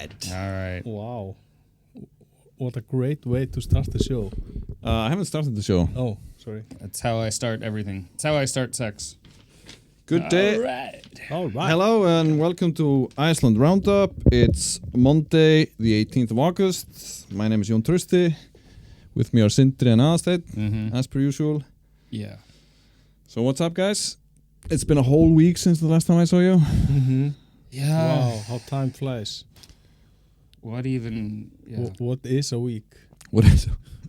right. All right. Wow. What a great way to start the show. I haven't started the show. Oh, sorry. That's how I start everything. That's how I start sex. Good day. All right. Hello and welcome to Iceland Roundup. It's Monday, the 18th of August. My name is Jón Trausti. With me are Sindri and Aðalsteinn, as per usual. Yeah. So what's up, guys? It's been a whole week since the last time I saw you. Mm-hmm. Yeah. Wow, how time flies. What even? Yeah. What is a week? What is?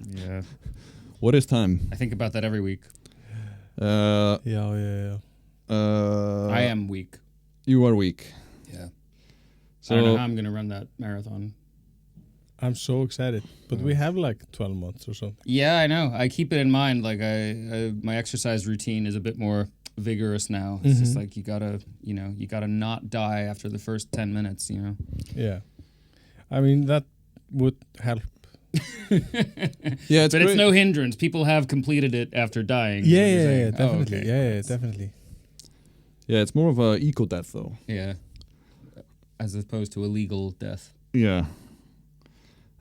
Yeah. What is time? I think about that every week. Yeah. I am weak. You are weak. Yeah. So I don't know how I'm going to run that marathon. I'm so excited. But we have like 12 months or something. Yeah, I know. I keep it in mind. Like my exercise routine is a bit more vigorous now. It's just like you gotta not die after the first 10 minutes, you know? Yeah. I mean, that would help. yeah, it's But it's no hindrance. People have completed it after dying. Yeah, definitely. Oh, okay. Yeah, definitely. Yeah, it's more of a eco death though. Yeah. As opposed to a legal death. Yeah.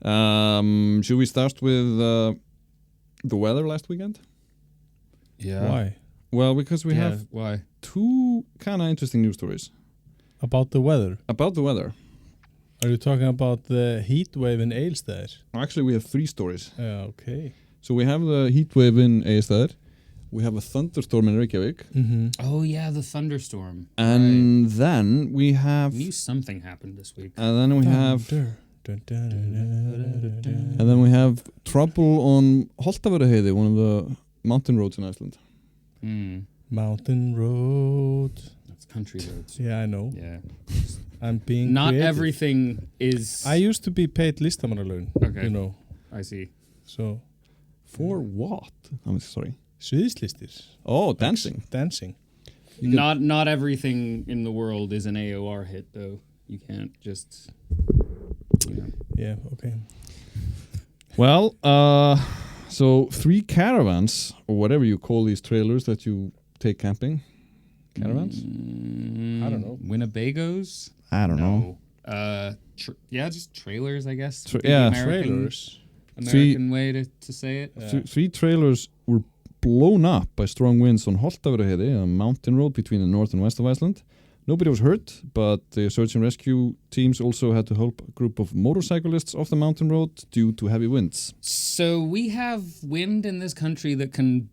Should we start with the weather last weekend? Yeah. Why? Well, because we have why? two kind of interesting news stories About the weather? about the weather. Are you talking about the heat wave in Egilsstaðir? Actually, we have three stories. Okay. So we have the heat wave in Egilsstaðir. We have a thunderstorm in Reykjavík. Mm-hmm. Oh, yeah, the thunderstorm. And then we have... I knew something happened this week. And then we have... And then we have trouble on Holtavörðuheiði, one of the mountain roads in Iceland. Mountain road. That's country roads. Yeah, I know. Yeah. I'm being Not creative. everything is... I used to be paid listamannalaun, Okay. you know. I see. So, For what? I'm sorry. sviðslistir. Oh, dancing. Dancing. Not everything in the world is an AOR hit, though. You can't just... You know. Yeah, okay. Well, so 3 caravans, or whatever you call these trailers that you take camping. Caravans? I don't know. Winnebagos? I don't know. Just trailers, I guess. Trailers. American way to say it. Yeah. 3 trailers were blown up by strong winds on Holtavörðuheiði, a mountain road between the north and west of Iceland. Nobody was hurt, but the search and rescue teams also had to help a group of motorcyclists off the mountain road due to heavy winds. So we have wind in this country that can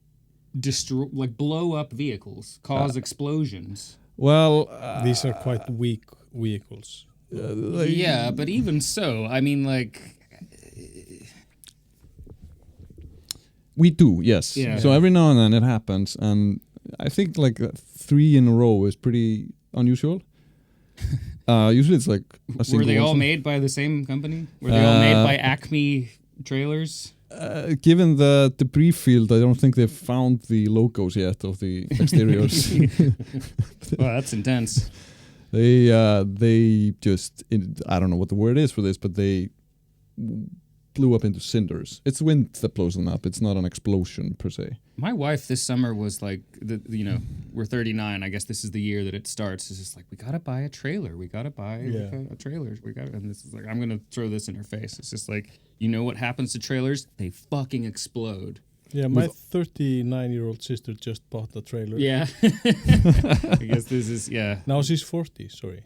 destroy, like blow up vehicles, cause explosions. Well, These are quite weak vehicles. Yeah, but even so, I mean, like... We do, yes. Yeah. So every now and then it happens, and I think like 3 in a row is pretty unusual. Usually it's like a single Were they all one. made by the same company? Were they all made by Acme trailers? Given the debris field, I don't think they've found the logos yet of the exteriors. Well, that's intense. They just, I don't know what the word is for this, but they blew up into cinders. It's wind that blows them up. It's not an explosion per se. My wife this summer was like, we're 39. I guess this is the year that it starts. It's just like, we got to buy a trailer. We got to buy a trailer. And this is like, I'm going to throw this in her face. It's just like, you know what happens to trailers? They fucking explode. Yeah, my 39-year-old sister just bought a trailer. Yeah. I guess this is, yeah. Now she's 40, sorry.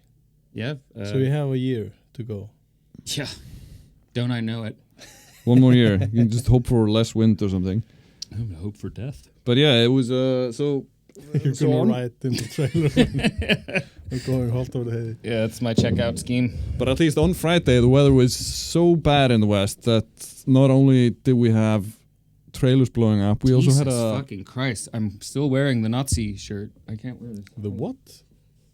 Yeah. So we have a year to go. Yeah. Don't I know it? One more year. You can just hope for less wind or something. I'm going to hope for death. But yeah, it was, so... You're so going to ride in the trailer. I'm going Holtavörðuheiði. Yeah, that's my checkout scheme. But at least on Friday, the weather was so bad in the west that not only did we have trailers blowing up, we also had a... fucking Christ. I'm still wearing the Nazi shirt. I can't wear this. The what?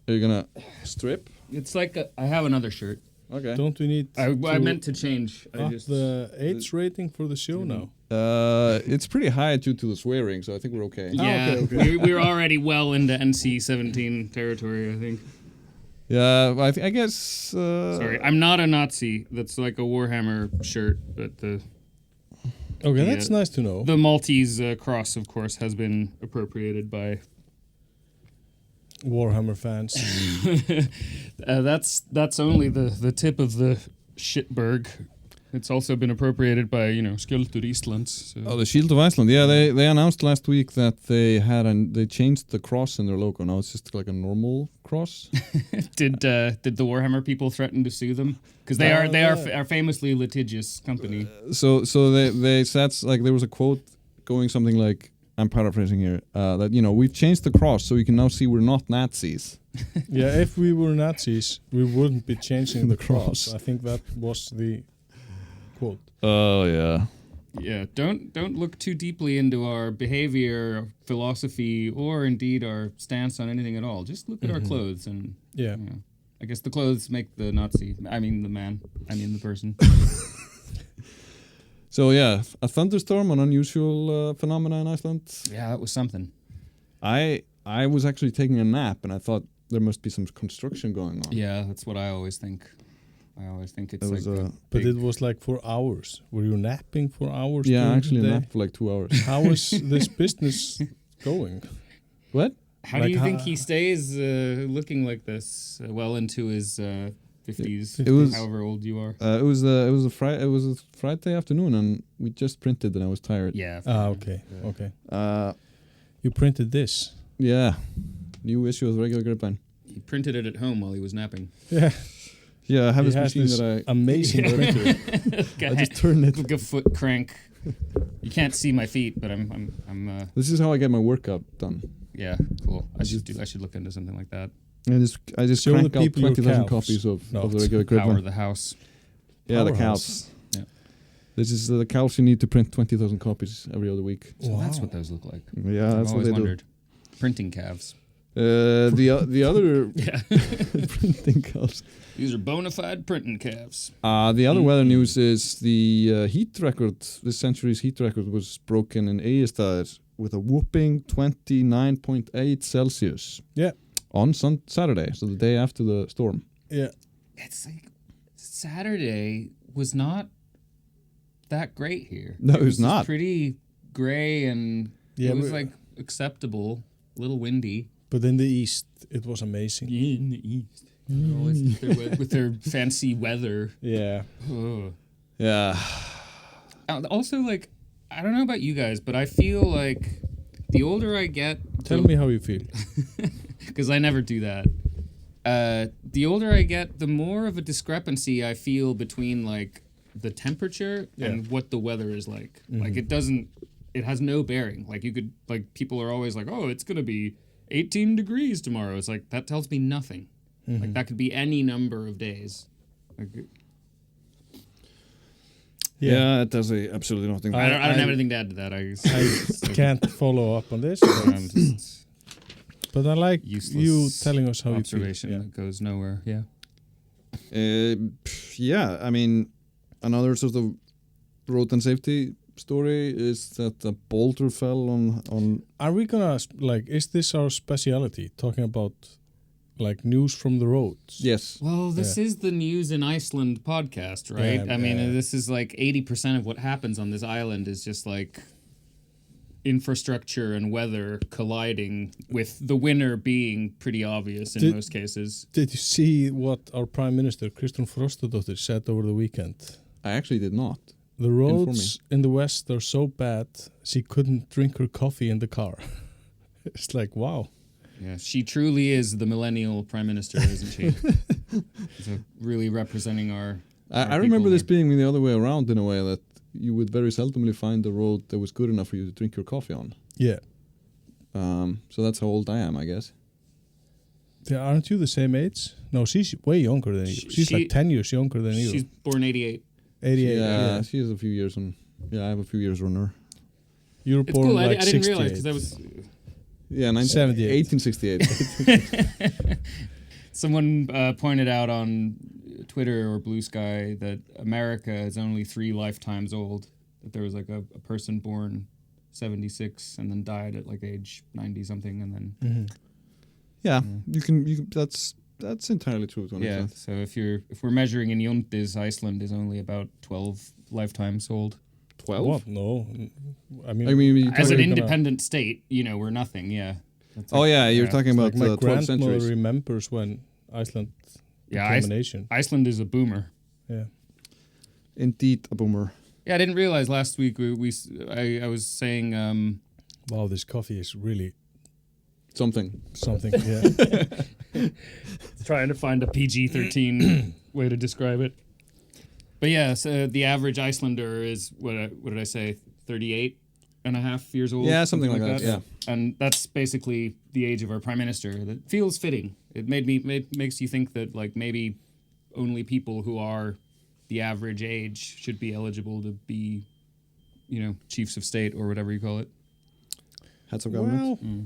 Are you gonna strip? It's like I have another shirt. Okay. Don't we need I meant to change. up the age rating for the show now? It's pretty high due to the swearing, so I think we're okay. Yeah, okay. we're already well into NC-17 territory, I think. Yeah, I guess... Sorry, I'm not a Nazi. That's like a Warhammer shirt, but Okay, that's nice to know. the Maltese cross, of course, has been appropriated by Warhammer fans. That's only the tip of the shitberg. It's also been appropriated by, Skjöldur Íslands. So. Oh, the Shield of Iceland. Yeah, they announced last week that they changed the cross in their logo. Now it's just like a normal cross. Did the Warhammer people threaten to sue them? Because they are famously litigious company. So they said, like, there was a quote going something like, I'm paraphrasing here, that we've changed the cross so you can now see we're not Nazis. Yeah, if we were Nazis, we wouldn't be changing the cross. I think that was the quote. Oh yeah. Yeah, don't look too deeply into our behavior, philosophy, or indeed our stance on anything at all. Just look at our clothes and I guess the clothes make the Nazi. I mean the person. So yeah, a thunderstorm, an unusual phenomena in Iceland. Yeah, that was something. I was actually taking a nap and I thought there must be some construction going on. Yeah, that's what I always think. It's but it was like for hours. Were you napping for hours? Yeah, actually napped for like 2 hours. How is this business going? What? How do you think he stays looking like this well into his 50s? It was, however old you are. It was a Friday afternoon, and we just printed, and I was tired. Yeah. Okay. You printed this. Yeah, new issue of regular Grapevine. He printed it at home while he was napping. Yeah. Yeah, I have this machine that amazing printer. I just turned it like a foot crank. You can't see my feet, but I'm. This is how I get my workout done. Yeah, cool. I should look into something like that. I just crank out 20,000 copies of the regular Grapevine. Power the house. Yeah, the calves. Yeah. This is the calves you need to print 20,000 copies every other week. So that's what those look like. Yeah, that's what they wondered. do. Printing calves. The other printing calves. These are bona fide printing calves. The other weather news is the heat record. This century's heat record was broken in Egilsstaðir with a whooping 29.8 Celsius. Yeah. On Saturday, so the day after the storm. Yeah. It's like Saturday was not that great here. No, it was not. Pretty gray and it was like acceptable, a little windy. But in the east, it was amazing. Yeah, in the east. Always with their fancy weather. Yeah. Ugh. Yeah. Also, like, I don't know about you guys, but I feel like the older I get... Tell me how you feel. Because I never do that. The older I get, the more of a discrepancy I feel between, like, the temperature and what the weather is like. Mm-hmm. Like, it has no bearing. Like, people are always like, oh, it's going to be 18 degrees tomorrow. It's like, that tells me nothing. Mm-hmm. Like, that could be any number of days. Like, yeah, it does absolutely nothing. I don't have anything to add to that. I can't follow up on this. But I like you telling us how you feel. Observation that goes nowhere. Yeah. Yeah, I mean, another sort of road and safety story is that a boulder fell on. Are we gonna is this our speciality? Talking about like news from the roads. Yes. Well, this is the News in Iceland podcast, right? Yeah, I mean, this is like 80% of what happens on this island is just like infrastructure and weather colliding, with the winner being pretty obvious in most cases. Did you see what our Prime Minister, Kristrún Frostadóttir, said over the weekend? I actually did not. The roads in the West are so bad, she couldn't drink her coffee in the car. It's like, wow. Yeah, she truly is the millennial prime minister, isn't she? So really representing our I remember this being the other way around in a way, that you would very seldomly find a road that was good enough for you to drink your coffee on. Yeah. So that's how old I am, I guess. Yeah, aren't you the same age? No, she's way younger than you. She's like 10 years younger than you. She's born 88. 88. Yeah, she has a few years on. Yeah, I have a few years on her. You were born cool. like I didn't realize because I was... Yeah, 1868. Someone pointed out on Twitter or Blue Sky that America is only 3 lifetimes old. That there was like a person born 76 and then died at like age 90 something, and then. Mm-hmm. Yeah, you can. That's entirely true. To yeah. So if we're measuring in Jóntis, Iceland is only about 12 lifetimes old. 12? What? No, I mean as an independent state, we're nothing. Yeah. That's Oh yeah, you're talking about my the 12th grandmother century. remembers when Iceland became a nation. Iceland is a boomer. Yeah. Indeed, a boomer. Yeah, I didn't realize last week I was saying Wow, this coffee is really Something. something. Yeah. trying to find a PG-13 way to describe it. But yeah, so the average Icelander is what did I say? 38 and a half years old. Yeah, something like that. Yeah. And that's basically the age of our prime minister. That feels fitting. It makes you think that like maybe only people who are the average age should be eligible to be, chiefs of state or whatever you call it. Heads of government. Well,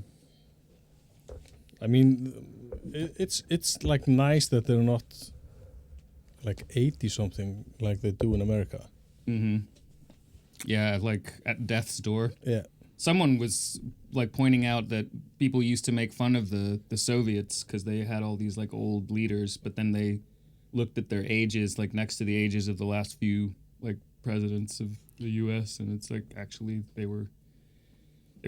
I mean, it's like nice that they're not like 80 something like they do in America. Mm-hmm. Yeah, like at death's door. Yeah. Someone was like pointing out that people used to make fun of the Soviets because they had all these like old leaders, but then they looked at their ages like next to the ages of the last few like presidents of the U.S. and it's like actually they were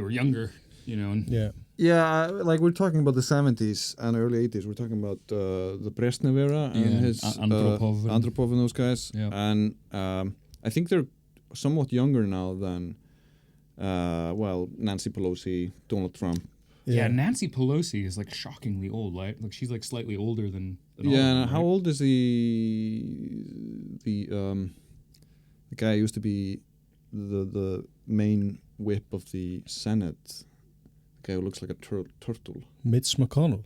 younger, And Yeah. Yeah, like we're talking about the 70s and early 80s. We're talking about the Brezhnev era and his Andropov and those guys. Yeah. And I think they're somewhat younger now than, Nancy Pelosi, Donald Trump. Yeah, Nancy Pelosi is like shockingly old, right? Like she's like slightly older than all of them, And how right? old is the guy who used to be the main whip of the Senate? The guy who looks like a turtle. Mitch McConnell.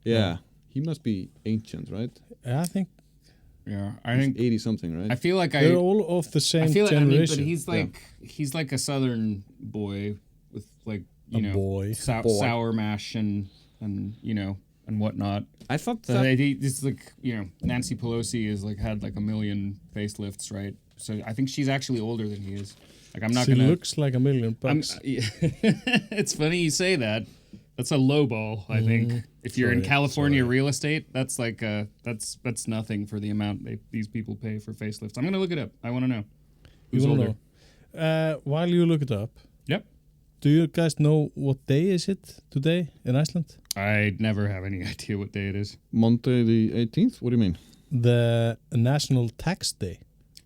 Yeah, he must be ancient, right? I think Yeah, I He's think 80 something, right? I feel like they're all of the same I feel generation. but he's like a southern boy with like A boy. sour mash and and whatnot. I thought So that it's like Nancy Pelosi is like had like a million facelifts, right? So I think she's actually older than he is. Like I'm not she gonna. looks like $1 million. It's funny you say that. That's a low ball, I think. If you're in California real estate, that's like that's nothing for the amount these people pay for facelifts. I'm gonna look it up. I want to know who's You wanna older. know. While you look it up, Yep. do you guys know what day is it today in Iceland? I never have any idea what day it is. Monday the 18th. What do you mean? The National Tax Day.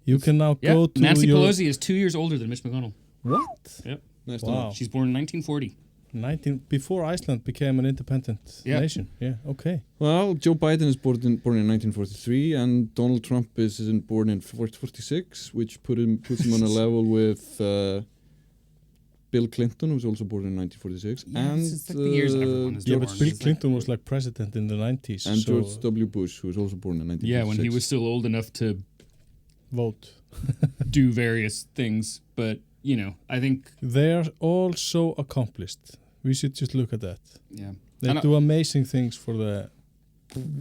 You can now Yeah, go to Nancy your... Pelosi is 2 years older than Mitch McConnell. What? Yep. Nice to Wow. know. She's born in 1940. Before Iceland became an independent Yeah. nation. Yeah, okay. Well, Joe Biden is born in 1943, and Donald Trump is born in 46, which puts him on a level with Bill Clinton, who was also born in 1946, Yeah, and it's like the years everyone is Yeah, born. but Bill It's like- Clinton was like president in the 90s. and so George W. Bush, who was also born in 1946. Yeah, when he was still old enough to vote. do various things, but I think They're all so accomplished. We should just look at that. yeah. They And do amazing things for the...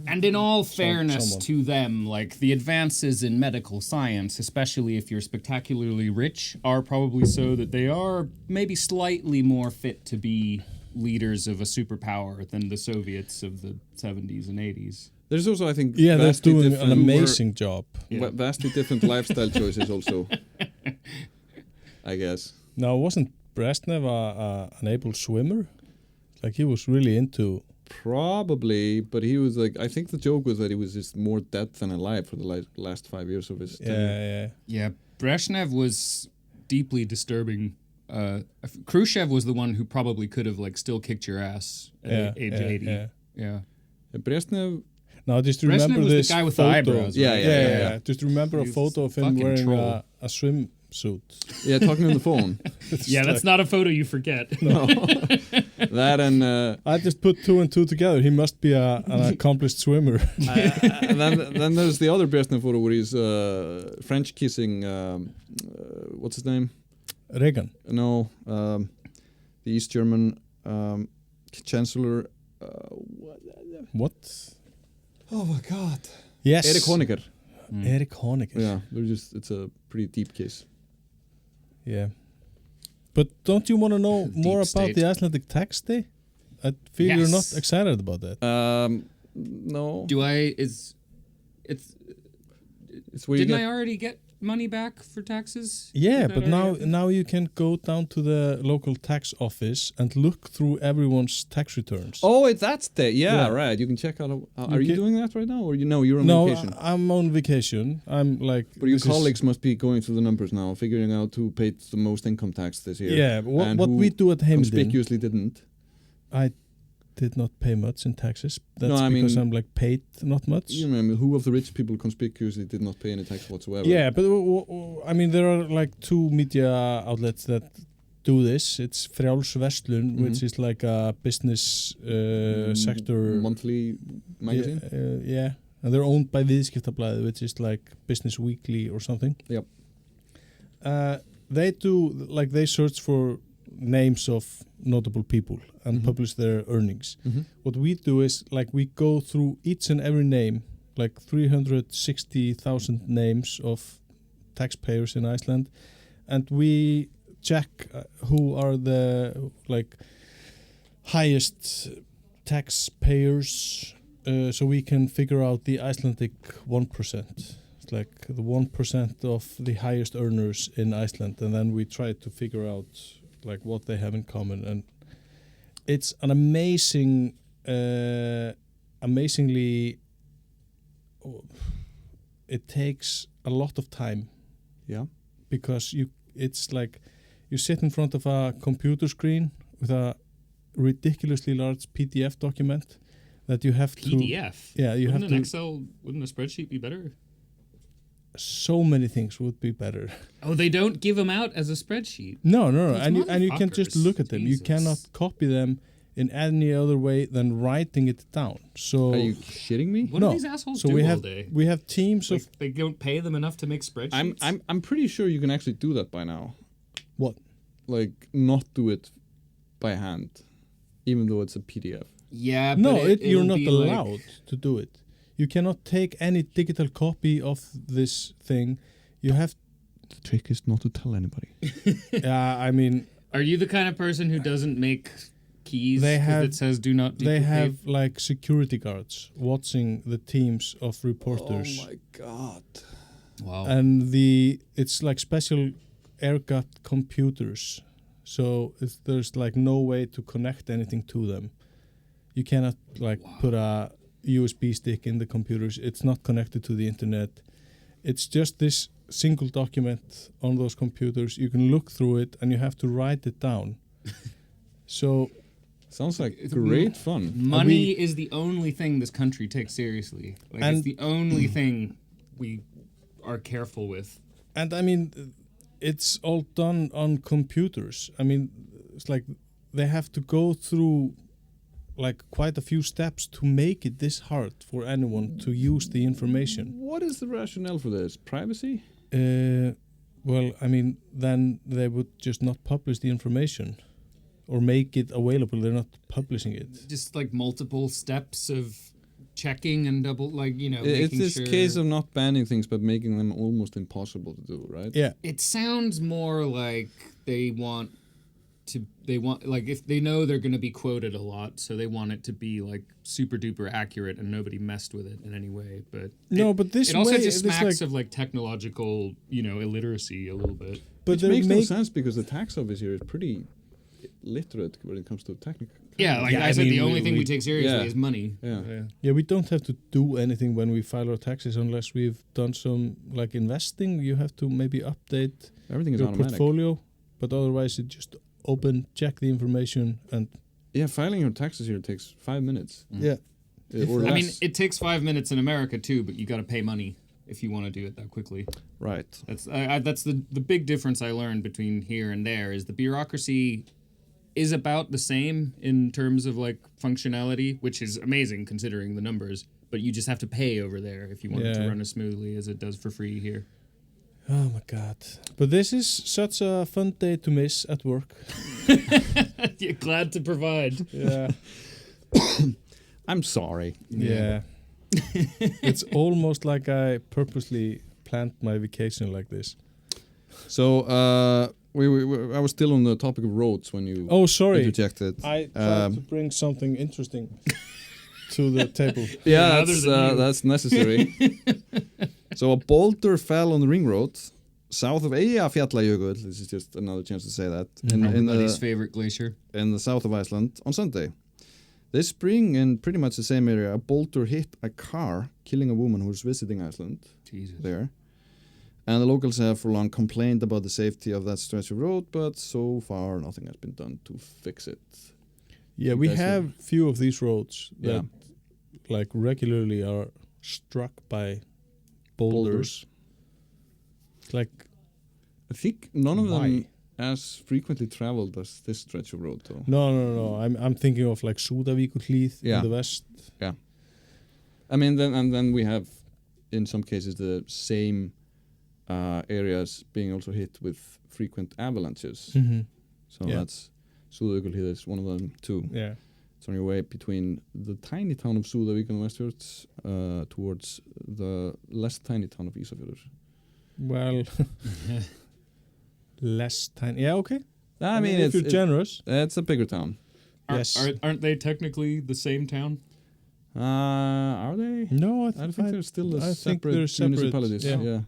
And in all fairness someone. to them, like the advances in medical science, especially if you're spectacularly rich, are probably so that they are maybe slightly more fit to be leaders of a superpower than the Soviets of the 70s and 80s. There's also, I think, Yeah, they're vastly doing an different- amazing job. Yeah. vastly different lifestyle choices also, I guess. Now, wasn't Brezhnev an able swimmer? Like, he was really into... Probably, but he was like, I think the joke was that he was just more dead than alive for the last 5 years of his tenure. Yeah. Yeah, Brezhnev was deeply disturbing. Khrushchev was the one who probably could have like still kicked your ass at age 80. Yeah. Brezhnev, Now, just Brezhnev remember was the this guy with the photo. eyebrows, Yeah, right? yeah. Just remember a He was photo of him fucking wearing troll. a swimsuit. yeah, talking on the phone. Yeah, that's not a photo you forget. No, that and I just put 2 and 2 together. He must be an accomplished swimmer. and then there's the other Brezhnev photo where he's French kissing. What's his name? Reagan. No, the East German Chancellor. What? Oh my God! Yes. Erich Honecker. Erich Honecker. Yeah, it's a pretty deep case. Yeah. But don't you want to know Deep more state. about the Icelandic Tax Day? I feel you're not Yes. excited about that. No, Do I? It's it's where you didn't I get. already get money back for taxes? Yeah, in that but area? now you can go down to the local tax office and look through everyone's tax returns. Oh, that's the Yeah. right. You can check out. Are You you can- doing that right now, or you're on No, vacation? I'm on vacation. I'm like. But your this is- colleagues must be going through the numbers now, figuring out who paid the most income tax this year. Yeah, but and what who we do at Heimildin, conspicuously didn't. I did not pay much in taxes. That's No, I because mean- I'm like paid not much. You remember who of the rich people conspicuously did not pay any tax whatsoever? Yeah, but I mean there are like two media outlets that do this. It's Frjáls Verslun, which Mhm. is like a business sector monthly magazine. yeah, and they're owned by Viðskiptablaðið, which is like Business Weekly or something. Yep. They do like they search for names of notable people and Mhm. publish their earnings. Mm-hmm. What we do is like we go through each and every name, like 360,000 names of taxpayers in Iceland, and we check who are the like highest taxpayers, so we can figure out the Icelandic 1%. It's like the 1% of the highest earners in Iceland, and then we try to figure out like what they have in common, and it's an amazingly it takes a lot of time. Yeah. Because it's like you sit in front of a computer screen with a ridiculously large PDF document that you have to PDF. yeah, you Wouldn't have an to Excel, wouldn't a spreadsheet be better? so many things would be better. Oh, they don't give them out as a spreadsheet. No, Those and you can just motherfuckers. look at them. You Jesus. cannot copy them in any other way than writing it down. So Are you shitting me? What No. do these assholes so do we all have day? we have teams Like, of they don't pay them enough to make spreadsheets? I'm pretty sure you can actually do that by now. what? Like not do it by hand, even though it's a PDF. Yeah, No, but you're it'll not be like- allowed to do it. You cannot take any digital copy of this thing. You have The trick is not to tell anybody. I mean Are you the kind of person who doesn't make keys They have- that says do not they duplicate? have like security guards watching the teams of reporters. Oh my god. Wow. And it's like special air-gapped computers, so there's like no way to connect anything to them. You cannot like put a USB stick in the computers. It's not connected to the internet. It's just this single document on those computers. You can look through it and you have to write it down. So Sounds like It's great fun. Money is the only thing this country takes seriously. Like, And- it's the only thing we are careful with. And I mean, it's all done on computers. I mean, it's like they have to go through like quite a few steps to make it this hard for anyone to use the information. What is the rationale for this? Privacy? Well, I mean, then they would just not publish the information or make it available. They're not publishing it. Just like multiple steps of checking and double, like, you know, It's making this sure. case of not banning things but making them almost impossible to do, right? Yeah. It sounds more like they want like if they know they're going to be quoted a lot, so they want it to be like super duper accurate and nobody messed with it in any way. But No, but this it also way, just it's smacks like, of like technological, you know, illiteracy a little bit. but Which they're makes no make- sense because the tax office here is pretty literate when it comes to technical. Yeah, like Yeah, I I said, mean, the only thing we take seriously yeah. is money. Yeah. Yeah, we don't have to do anything when we file our taxes unless we've done some like investing. You have to maybe update Everything is your automatic. portfolio, but otherwise it just open, check the information, and Yeah, filing your taxes here takes 5 minutes. yeah. Or I mean, less. it takes 5 minutes in America too, but you got to pay money if you want to do it that quickly. Right. That's the big difference I learned between here and there is the bureaucracy is about the same in terms of like functionality, which is amazing considering the numbers, but you just have to pay over there if you want it to Yeah. run as smoothly as it does for free here. Oh my god! But this is such a fun day to miss at work. You're glad to provide. Yeah, I'm sorry. yeah. It's almost like I purposely planned my vacation like this. So, I was still on the topic of roads when you Oh, sorry. interjected. I tried Um, to bring something interesting to the table. Yeah, Other than you. that's necessary. So a boulder fell on the ring road south of Eyjafjallajökull. This is just another chance to say that. Everybody's favorite glacier. In the south of Iceland on Sunday. This spring, in pretty much the same area, a boulder hit a car, killing a woman who was visiting Iceland. Jesus. There. And the locals have for long complained about the safety of that stretch of road, but so far nothing has been done to fix it. Yeah, we have few of these roads that like regularly are struck by boulders. Like, I think none of them as frequently traveled as this stretch of road, though. No. I'm thinking of like Súðavíkurhlíð in the west. Yeah. I mean, then we have, in some cases, the same areas being also hit with frequent avalanches. Mm-hmm. So that's Súðavíkurhlíð is one of them too. Yeah. It's on your way between the tiny town of Súðavík on the westwards towards the less tiny town of Ísafjörður. Well, less tiny. Yeah, okay. I mean, if you're generous. It's a bigger town. Yes. Aren't they technically the same town? Are they? No, I think they're still separate municipalities. Yeah.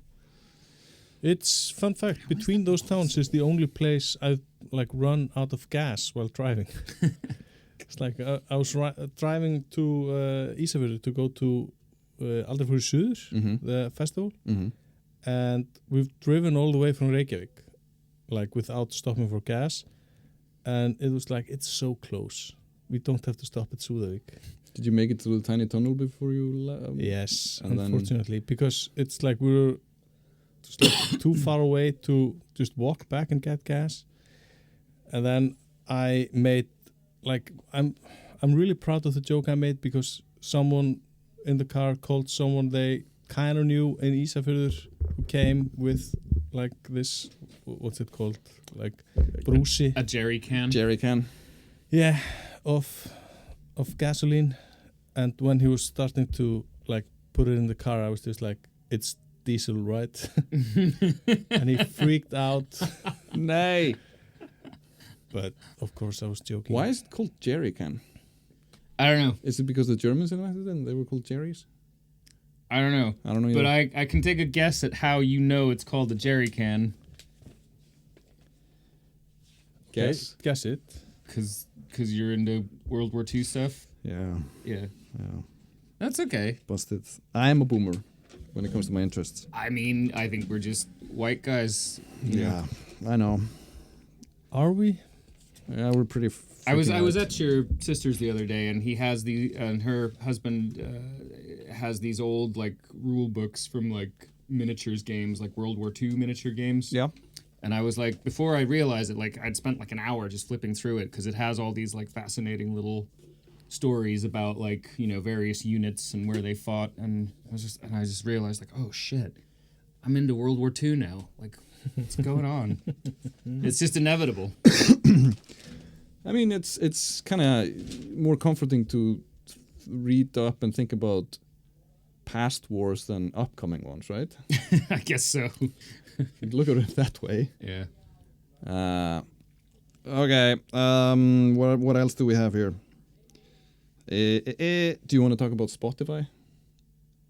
It's fun fact. Between those towns is the only place I've like run out of gas while driving. It's like I was driving to Ísafjörður to go to Aldrei Suður, the festival, and we've driven all the way from Reykjavík, like without stopping for gas, and it was like it's so close. We don't have to stop at Súðavík. Did you make it through the tiny tunnel before you? Yes, unfortunately, because it's like we were just like too far away to just walk back and get gas, and then I made like I'm really proud of the joke I made because someone in the car called someone they kind of knew in Ísafjörður who came with like this, what's it called, like brúsi, a jerry can. Yeah, of gasoline, and when he was starting to like put it in the car, I was just like, it's diesel, right? And he freaked out. Nay. But of course I was joking. Why is it called jerry can? I don't know. Is it because the Germans invented it and they were called jerrys? I don't know. Either. But I can take a guess at how you know it's called a jerry can. Guess? Guess it. Because you're into World War II stuff? Yeah. That's okay. Busted. I am a boomer when it comes to my interests. I mean, I think we're just white guys. Yeah, I know. Are we? Yeah, we're pretty. I was at your sister's the other day, and her husband has these old like rule books from like miniatures games, like World War II miniature games. Yeah. And I was like, before I realized it, like I'd spent like an hour just flipping through it because it has all these like fascinating little stories about like, you know, various units and where they fought, and I just realized like, oh shit, I'm into World War II now. Like, what's going on? It's just inevitable. I mean, it's kind of more comforting to read up and think about past wars than upcoming ones, right? I guess so. Look at it that way. Yeah. Okay. What else do we have here? Do you want to talk about Spotify?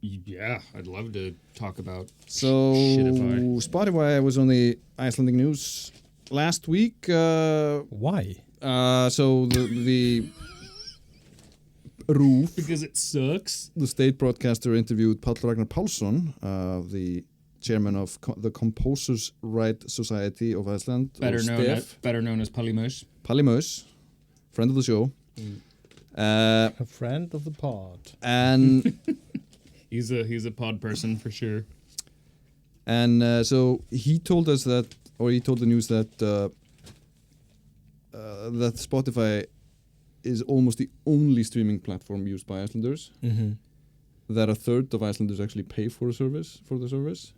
Yeah, I'd love to talk about Spotify. Spotify was on the Icelandic news last week. Why? So the RÚV, because it sucks. The state broadcaster interviewed Páll Ragnar Pálsson, the chairman of the Composers' Right Society of Iceland, better known as Palli Maus. Palli Maus, friend of the show. A friend of the pod. And he's a pod person for sure. And so he told us that, or he told the news that that Spotify is almost the only streaming platform used by Icelanders. Mm-hmm. That a third of Icelanders actually pay for the service.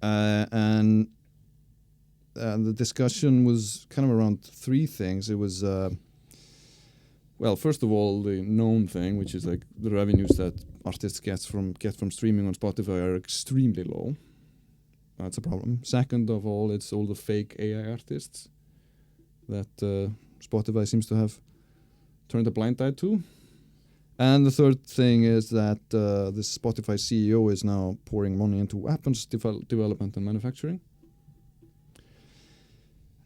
And the discussion was kind of around three things. It was, well, first of all, the known thing, which is like the revenues that artists get from streaming on Spotify are extremely low. That's a problem. Second of all, it's all the fake AI artists that Spotify seems to have turned a blind eye to. And the third thing is that this Spotify CEO is now pouring money into weapons development and manufacturing.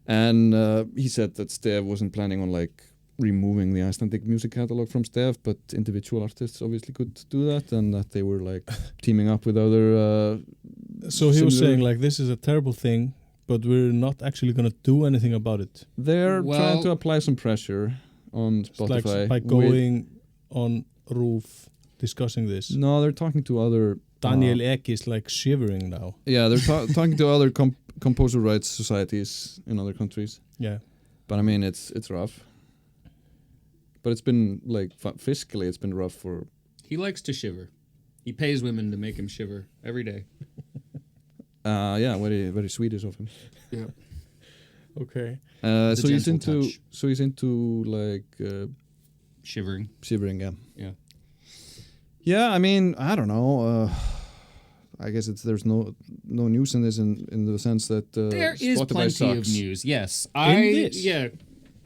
And he said that Stef wasn't planning on like removing the Icelandic music catalog from Stef, but individual artists obviously could do that, and that they were like teaming up with other. So he was saying like this is a terrible thing, but we're not actually going to do anything about it. They're trying to apply some pressure on Spotify like by going on roof discussing this. No, they're talking to other. Daniel Ek is like shivering now. Yeah, they're talking to other composer rights societies in other countries. Yeah, but I mean it's rough. But it's been like fiscally, it's been rough for. He likes to shiver. He pays women to make him shiver every day. Yeah, very very Swedish of him. Yeah. Okay. So he's into like shivering. Shivering, yeah. Yeah. Yeah, I mean, I don't know. I guess there's no news in this in the sense that there is Spotify plenty sucks. of news. Yes,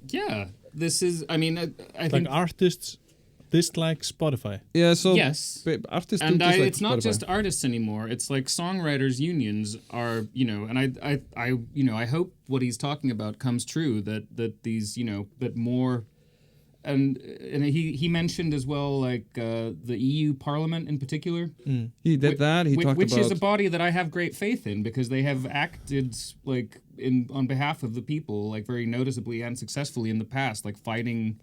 yeah. This is. I mean, I think artists dislike Spotify. Yeah. So yes, artists and do dislike it's not Spotify. just artists anymore. It's like songwriters unions are. And I hope what he's talking about comes true. That these that more. And he mentioned as well, like the EU Parliament in particular. Mm. He did that. He talked which about, is a body that I have great faith in because they have acted like on behalf of the people, like very noticeably and successfully in the past, like fighting,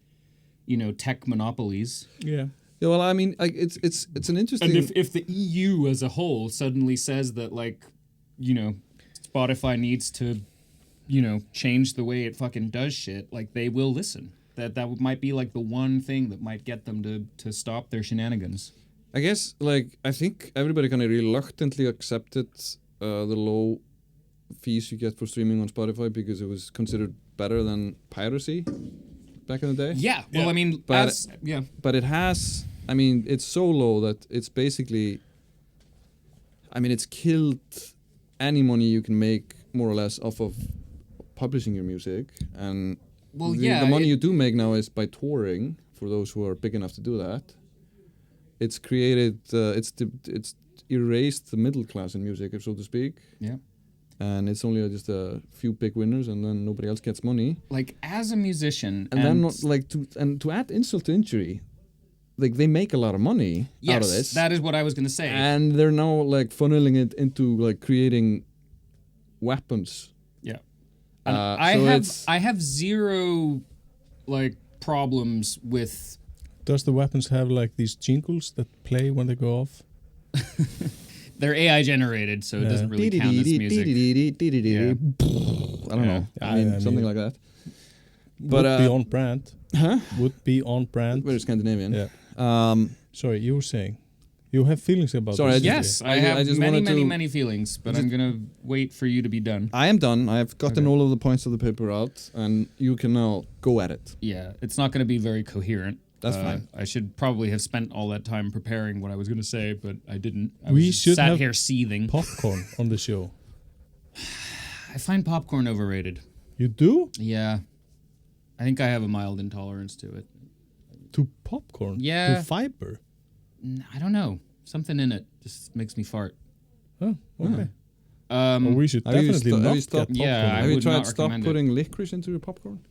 tech monopolies. Yeah. Yeah. Well, I mean, like it's an interesting. And if the EU as a whole suddenly says that, like, Spotify needs to, change the way it fucking does shit, like they will listen. That might be like the one thing that might get them to stop their shenanigans. I guess, like, I think everybody kind of reluctantly accepted the low fees you get for streaming on Spotify because it was considered better than piracy back in the day. Yeah, well, I mean, but it has. I mean, it's so low that it's basically. I mean, it's killed any money you can make more or less off of publishing your music and. Well, the money you do make now is by touring. For those who are big enough to do that, it's created. It's erased the middle class in music, so to speak. Yeah. And it's only just a few big winners, and then nobody else gets money. Like as a musician, and then not, like to add insult to injury, like they make a lot of money out of this. That is what I was going to say. And they're now like funneling it into like creating weapons. Yeah. I have zero like problems with. Does the weapons have like these jingles that play when they go off? They're AI generated, so it doesn't really count as music. I don't know. I mean, something like that. But would be on brand. Huh? Would be on brand. Very Scandinavian. Yeah. Sorry, you were saying. You have feelings about this. Yes, I have many feelings, but I'm going to wait for you to be done. I am done. I have gotten all of the points of the paper out, and you can now go at it. Yeah, it's not going to be very coherent. That's fine. I should probably have spent all that time preparing what I was going to say, but I didn't. We should sat have here seething. Popcorn on the show. I find popcorn overrated. You do? Yeah. I think I have a mild intolerance to it. To popcorn? Yeah. To fiber? I don't know. Something in it just makes me fart. Oh, okay. Well, we should definitely not get popcorn. Yeah, have you tried stop putting licorice into your popcorn?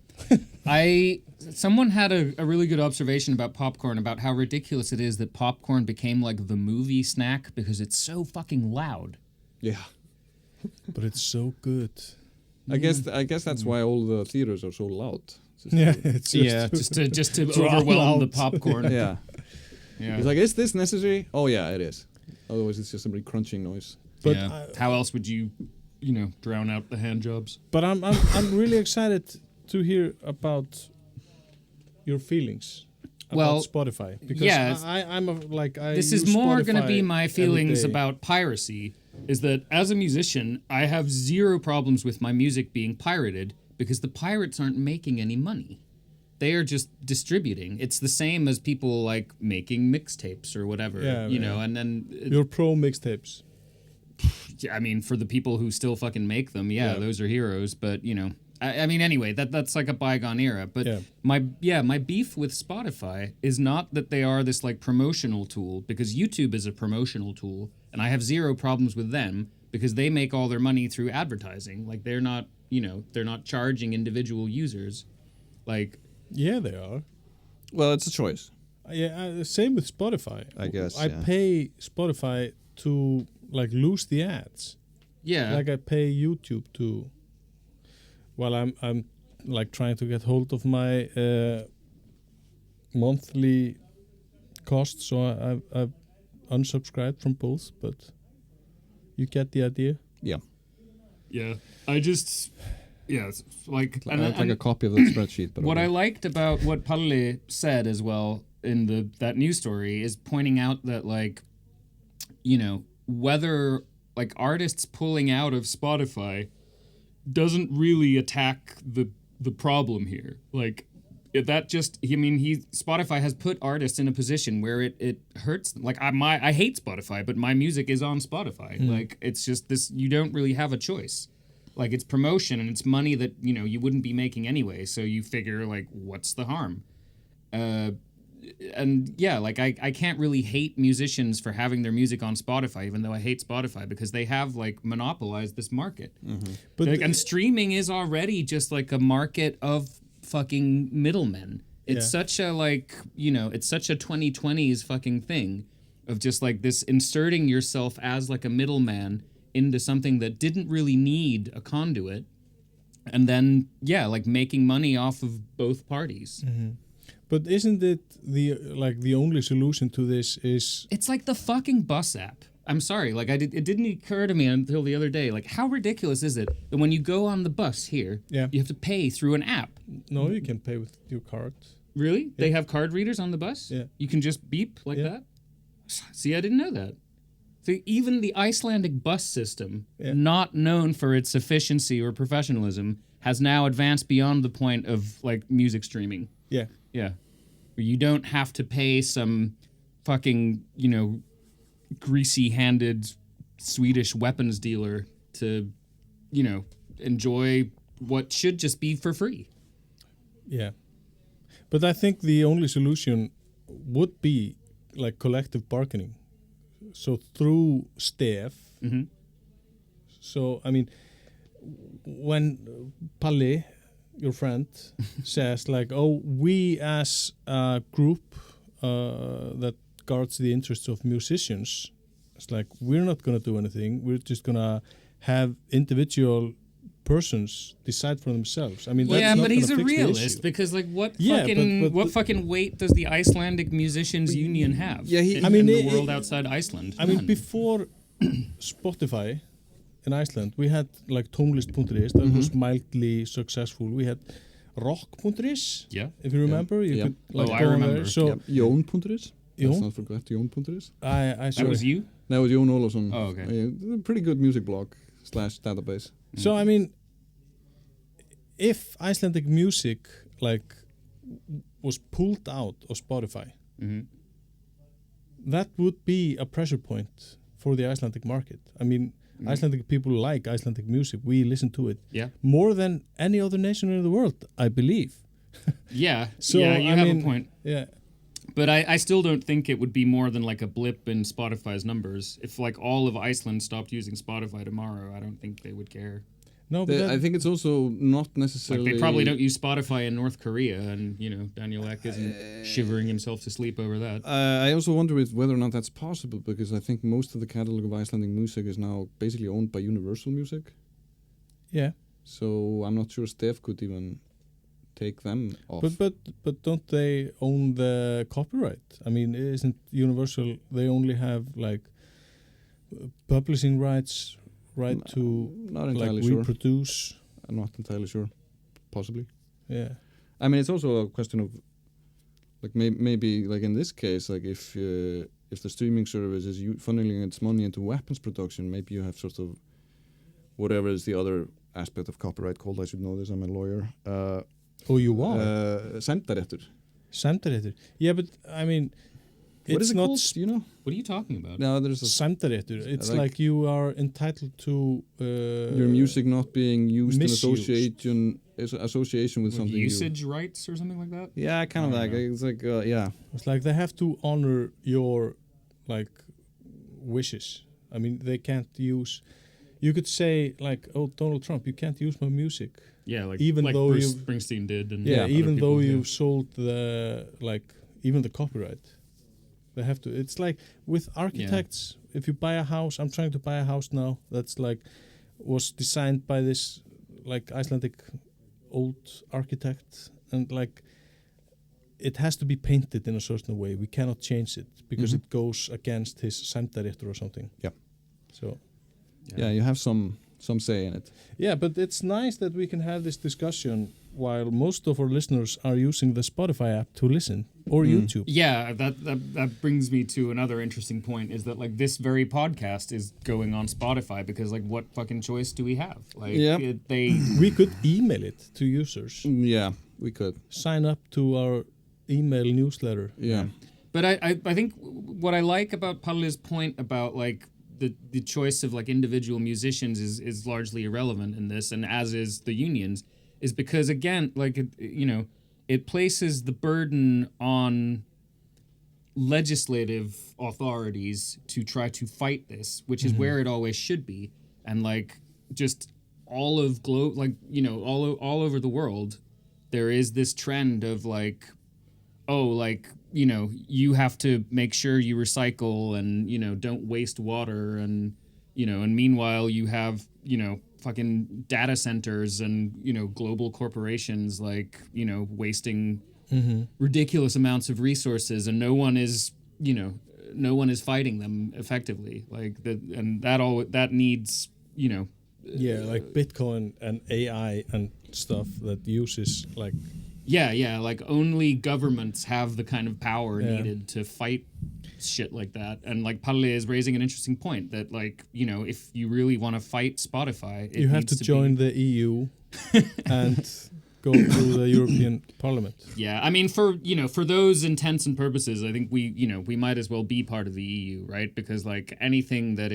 Someone had a really good observation about popcorn, about how ridiculous it is that popcorn became like the movie snack because it's so fucking loud. Yeah. But it's so good. I guess that's why all the theaters are so loud. It's just to overwhelm the popcorn. Yeah. It's like, is this necessary? Oh yeah, it is. Otherwise, it's just somebody crunching noise. But how else would you drown out the hand jobs? But I'm really excited to hear about your feelings about Spotify, because I'm this is more going to be my feelings about piracy. Is that as a musician, I have zero problems with my music being pirated because the pirates aren't making any money. They are just distributing. It's the same as people like making mixtapes or whatever, and then your pro mixtapes. I mean, for the people who still fucking make them, those are heroes. But I mean, anyway, that's like a bygone era. But my beef with Spotify is not that they are this like promotional tool, because YouTube is a promotional tool, and I have zero problems with them because they make all their money through advertising. Like they're not charging individual users. Like yeah, they are. Well, it's a choice. Yeah, same with Spotify. I guess I pay Spotify to like lose the ads. Yeah, like I pay YouTube to. While I'm like trying to get hold of my monthly costs, so I've unsubscribed from both, but you get the idea. Yeah. Yeah. It's like I'd like a copy of the spreadsheet. But what I liked about what Palli said as well in that news story is pointing out that like, you know, whether like artists pulling out of Spotify doesn't really attack the problem here. Like that just Spotify has put artists in a position where it hurts them. Like I hate Spotify, but my music is on Spotify. Like it's just this, you don't really have a choice. Like it's promotion and it's money that, you know, you wouldn't be making anyway, so you figure like what's the harm? And yeah, like I can't really hate musicians for having their music on Spotify, even though I hate Spotify, because they have like monopolized this market. Mm-hmm. But like, and streaming is already just like a market of fucking middlemen. It's such a like, you know, it's such a 2020s fucking thing of just like this inserting yourself as like a middleman into something that didn't really need a conduit, and then like making money off of both parties. Mm-hmm. But isn't it the only solution to this is... It's like the fucking bus app. I'm sorry, like it didn't occur to me until the other day. Like, how ridiculous is it that when you go on the bus here, you have to pay through an app? No, you can pay with your card. Really? Yeah. They have card readers on the bus? Yeah. You can just beep like that? See, I didn't know that. So even the Icelandic bus system, not known for its efficiency or professionalism, has now advanced beyond the point of like music streaming. Yeah. Yeah. Where you don't have to pay some fucking, you know, greasy-handed Swedish weapons dealer to, you know, enjoy what should just be for free. Yeah. But I think the only solution would be like collective bargaining. So through staff. Mm-hmm. So, I mean, when Palli, your friend, says like, oh, we as a group that guards the interests of musicians, it's like, we're not going to do anything. We're just going to have individual persons decide for themselves. I mean, that's not but he's a fix realist because, like, what fucking weight does the Icelandic Musicians Union have? Yeah, in the world outside Iceland. I mean, before Spotify in Iceland, we had like tónlist.is that was mildly successful. We had rock.is. Yeah, if you remember, you could. Like, I remember. There. So Jón.is. Let's Jón? not forget Jón.is. That was you. That was Jón Ólafsson. Oh, okay. A pretty good music blog / database. So I mean, if Icelandic music like was pulled out of Spotify, that would be a pressure point for the Icelandic market. I mean, Icelandic people like Icelandic music. We listen to it more than any other nation in the world, I believe. Yeah. So yeah, you have a point. Yeah. But I still don't think it would be more than like a blip in Spotify's numbers. If like all of Iceland stopped using Spotify tomorrow, I don't think they would care. No, but I think it's also not necessarily... Like they probably don't use Spotify in North Korea, and, you know, Daniel Ek isn't shivering himself to sleep over that. I also wonder whether or not that's possible, because I think most of the catalog of Icelandic music is now basically owned by Universal Music. Yeah. So I'm not sure Steph could even take them off. But don't they own the copyright? I mean, isn't Universal, they only have like publishing rights, to not entirely like reproduce? I'm not entirely sure. Possibly. Yeah. I mean, it's also a question of like maybe like in this case, like if the streaming service is funneling its money into weapons production, maybe you have sort of whatever is the other aspect of copyright called. I should know this. I'm a lawyer. Oh, you are? Sæmdarréttur. Sæmdarréttur. Yeah, but I mean, What is It's it not called? Do you know? What are you talking about? No, there's a Samdaréttur. It's like- like you are entitled to your music not being used in misused. association with Like something. usage rights or something like that? Yeah, kind of I like don't know. it's like yeah. It's like they have to honor your like wishes. I mean, they can't use. You could say like, "Oh, Donald Trump, you can't use my music." Yeah, like Even like though Bruce you- Springsteen did, and Yeah, other even though people, you've sold the like even the copyright, they have to. It's like with architects. If you buy a house, I'm trying to buy a house now. That's like was designed by this like Icelandic old architect, and like it has to be painted in a certain way. We cannot change it because it goes against his Samdaréttur or something. Yep. So Yeah, you have some say in it. yeah, but it's nice that we can have this discussion while most of our listeners are using the Spotify app to listen or YouTube. Yeah, that brings me to another interesting point is that like this very podcast is going on Spotify because like what fucking choice do we have? Like Yeah. they We could email it to users. Yeah, we could. Sign up to our email newsletter. Yeah. But I think what I like about Palle's point about like the choice of like individual musicians is largely irrelevant in this, and as is the unions, is because again, like it places the burden on legislative authorities to try to fight this, which is where it always should be, and like just all of all over the world, there is this trend of like, oh, like, you have to make sure you recycle and, don't waste water. And, and meanwhile you have, fucking data centers and, global corporations like, wasting ridiculous amounts of resources, and no one is fighting them effectively. Like that needs, Yeah, like Bitcoin and AI and stuff that uses like Yeah, like only governments have the kind of power Yeah. needed to fight shit like that. And like Palle is raising an interesting point that like, if you really want to fight Spotify, it you have needs to join the EU and go through the European Parliament. Yeah, I mean for those intents and purposes, I think we might as well be part of the EU, right? Because like anything that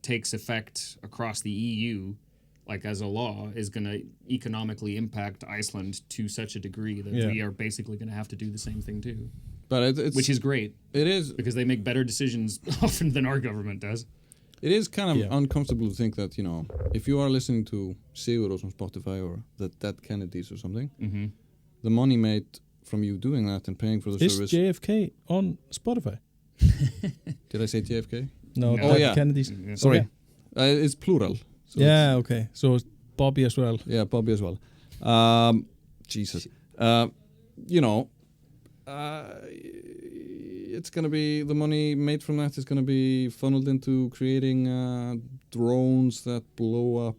takes effect across the EU, like as a law, is going to economically impact Iceland to such a degree that we are basically going to have to do the same thing too. But it's Which is great. It is. Because they make better decisions often than our government does. It is kind of uncomfortable to think that, if you are listening to Sigurðarson on Spotify or that Kennedy's or something, the money made from you doing that and paying for the Is service. JFK on Spotify? Did I say JFK? No, No. Oh, yeah. Kennedy's. Yeah. Sorry. Okay. It's plural. So Yeah, okay. So it's Bobby as well. Yeah, Bobby as well. Jesus. It's going to be, the money made from that is going to be funneled into creating drones that blow up.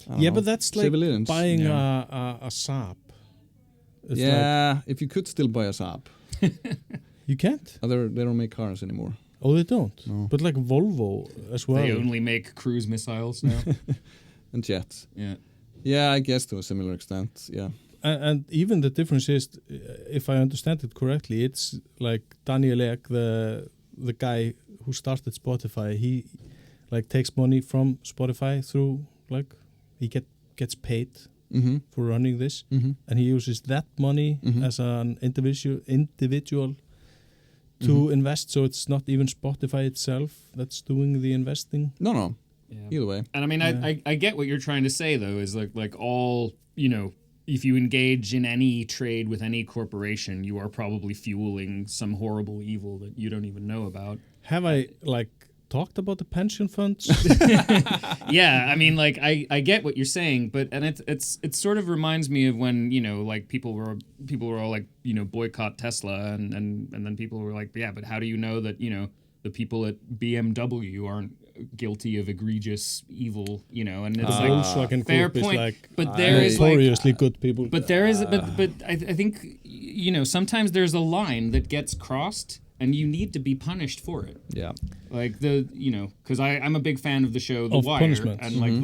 I don't know, But that's like civilians. buying a Saab. It's If you could still buy a Saab. like, you can't. They don't make cars anymore. Oh, they don't. No. But like Volvo as well. They only make cruise missiles now. And jets. Yeah. Yeah, I guess to a similar extent, yeah. And even the difference is, if I understand it correctly, it's like Daniel Ek, the guy who started Spotify. He like takes money from Spotify through like he gets paid for running this, and he uses that money as an individual to invest. So it's not even Spotify itself that's doing the investing. No. Yeah. Either way. And I mean, I get what you're trying to say, though, is like all, if you engage in any trade with any corporation, you are probably fueling some horrible evil that you don't even know about. Have I like talked about the pension funds? Yeah, I mean, like I get what you're saying, but it sort of reminds me of when like people were all like boycott Tesla, and then people were like, yeah, but how do you know that the people at BMW aren't guilty of egregious evil, and it's like Volkswagen fair Group point. is like But there is like, notoriously good people. but there is, but I think sometimes there's a line that gets crossed, and you need to be punished for it. Yeah. Like because I'm a big fan of the show The Of Wire, punishment. and like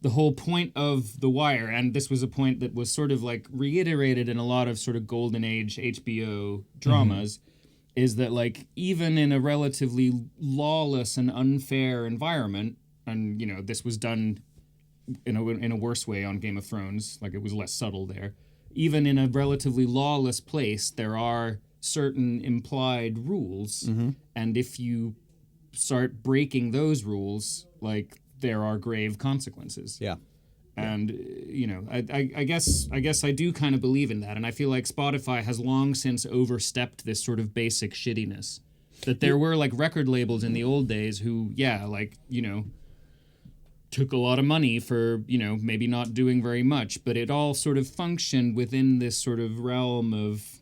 the the whole point of The Wire, and this was a point that was sort of like reiterated in a lot of sort of golden age HBO dramas, is that like even in a relatively lawless and unfair environment, and you know this was done in a worse way on Game of Thrones, like it was less subtle there. Even in a relatively lawless place, there are certain implied rules, and if you start breaking those rules, like there are grave consequences. Yeah. And you know, I guess I do kind of believe in that, and I feel like Spotify has long since overstepped this sort of basic shittiness. That there were like record labels in the old days who, like, you know, took a lot of money for, you know, maybe not doing very much, but it all sort of functioned within this sort of realm of,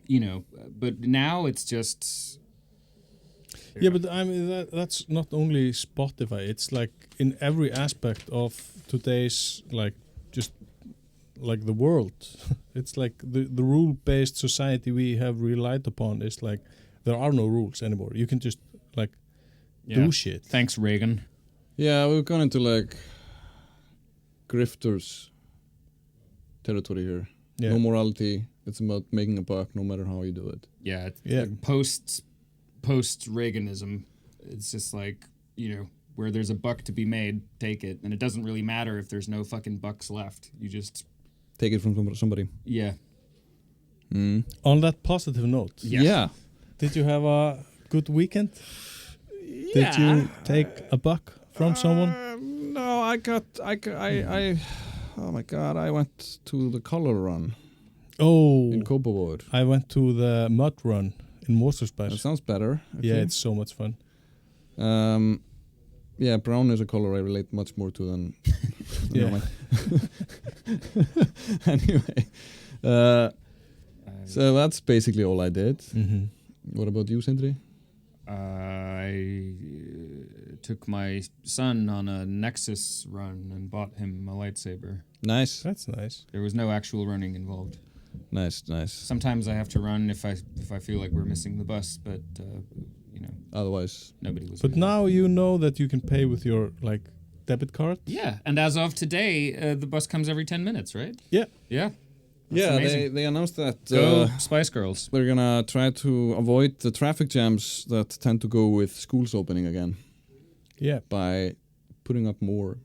you know, but now it's just... Yeah, but I mean that's not only Spotify. It's like in every aspect of today's like just like the world. It's like the rule-based society we have relied upon is like there are no rules anymore. You can just like do shit. Thanks, Reagan. Yeah, we've gone into like grifters territory here. Yeah. No morality. It's about making a buck no matter how you do it. Yeah. Yeah. Post-Reaganism, it's just like, you know, where there's a buck to be made, take it. And it doesn't really matter if there's no fucking bucks left. You just... Take it from somebody. Yeah. On that positive note. Yeah. Did you have a good weekend? Did you take a buck from someone? No, oh my god, I went to the color run in Kópavogur. I went to the mud run in Mosfellsbær. That sounds better. Okay. Yeah, it's so much fun. Yeah, brown is a color I relate much more to than Yeah. Anyway, so that's basically all I did. Mm-hmm. What about you, Sindri? I took my son on a Nexus run and bought him a lightsaber. Nice. That's nice. There was no actual running involved. Nice. Sometimes I have to run if I feel like we're missing the bus, but you know, Otherwise, nobody was. But really. now you know that you can pay with your like debit card. Yeah, and as of today, the bus comes every 10 minutes, right? Yeah. Yeah. yeah, amazing. they announced that Go Spice Girls. they're gonna try to avoid the traffic jams that tend to go with schools opening again Yeah. by putting up more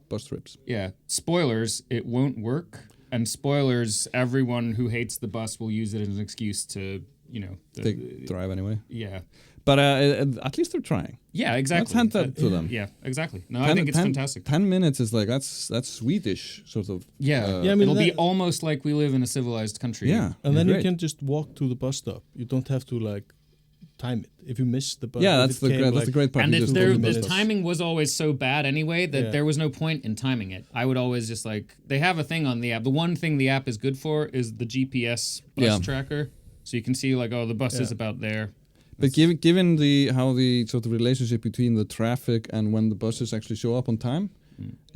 bus trips. Yeah. Spoilers, it won't work. And spoilers, everyone who hates the bus will use it as an excuse to, you know... They drive anyway. Yeah. But at least they're trying. Yeah, exactly. Let's hand that to them. Yeah, exactly. No, I think it's fantastic. 10 minutes is like, that's Swedish, sort of. Yeah. Yeah, I mean, it'll be almost like we live in a civilized country. Yeah. And then great. you can just walk to the bus stop. You don't have to like time it. If you miss the bus, Yeah, if that's it came, the great part. And You if just there, go to the bus stop. timing was always so bad anyway that there was no point in timing it. I would always just like, they have a thing on the app. The one thing the app is good for is the GPS bus tracker. So you can see like, oh, the bus is about there. But given how the sort of relationship between the traffic and when the buses actually show up on time